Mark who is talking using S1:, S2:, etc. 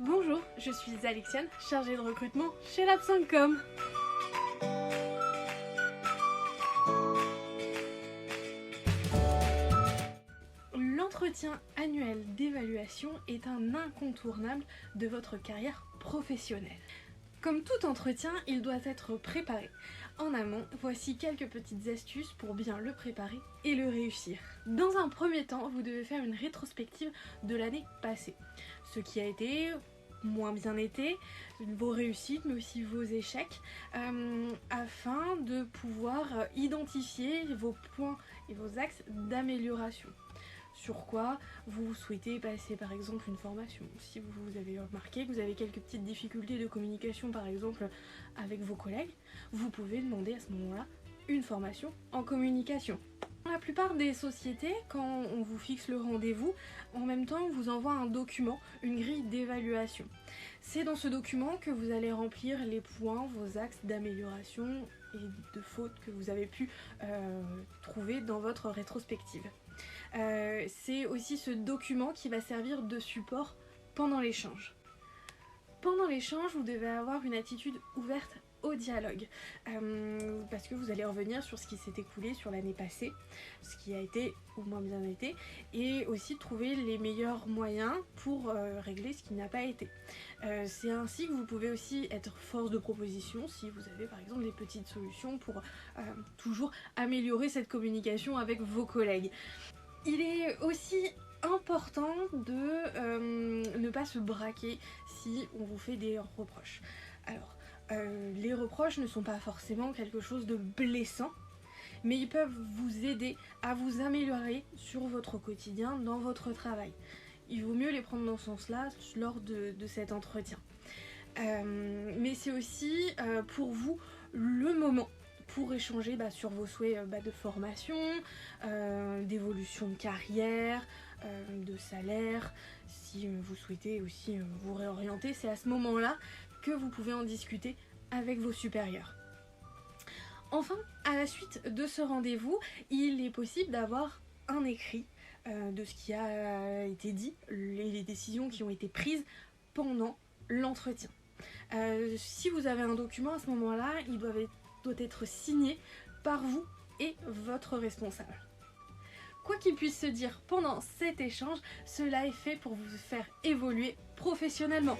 S1: Bonjour, je suis Alexiane, chargée de recrutement chez Lab5Com. L'entretien annuel d'évaluation est un incontournable de votre carrière professionnelle. Comme tout entretien, il doit être préparé. En amont, voici quelques petites astuces pour bien le préparer et le réussir. Dans un premier temps, vous devez faire une rétrospective de l'année passée. Ce qui a été, moins bien été, vos réussites mais aussi vos échecs, afin de pouvoir identifier vos points et vos axes d'amélioration. Sur quoi vous souhaitez passer par exemple une formation. Si vous avez remarqué que vous avez quelques petites difficultés de communication par exemple avec vos collègues, vous pouvez demander à ce moment-là une formation en communication. Dans la plupart des sociétés, quand on vous fixe le rendez-vous, en même temps on vous envoie un document, une grille d'évaluation. C'est dans ce document que vous allez remplir les points, vos axes d'amélioration et de fautes que vous avez pu trouver dans votre rétrospective. C'est aussi ce document qui va servir de support pendant l'échange. Pendant l'échange, vous devez avoir une attitude ouverte au dialogue, parce que vous allez revenir sur ce qui s'est écoulé sur l'année passée, ce qui a été ou moins bien été, et aussi trouver les meilleurs moyens pour régler ce qui n'a pas été. C'est ainsi que vous pouvez aussi être force de proposition si vous avez par exemple des petites solutions pour toujours améliorer cette communication avec vos collègues. Il est aussi important de ne pas se braquer si on vous fait des reproches. Alors, les reproches ne sont pas forcément quelque chose de blessant, mais ils peuvent vous aider à vous améliorer sur votre quotidien, dans votre travail. Il vaut mieux les prendre dans ce sens-là lors de cet entretien. Mais c'est aussi pour vous le moment pour échanger sur vos souhaits de formation, d'évolution de carrière, de salaire. Si vous souhaitez aussi vous réorienter, c'est à ce moment-là que vous pouvez en discuter avec vos supérieurs. Enfin, à la suite de ce rendez-vous, il est possible d'avoir un écrit de ce qui a été dit, les décisions qui ont été prises pendant l'entretien. Si vous avez un document à ce moment-là, il doit être signé par vous et votre responsable. Quoi qu'il puisse se dire pendant cet échange, cela est fait pour vous faire évoluer professionnellement.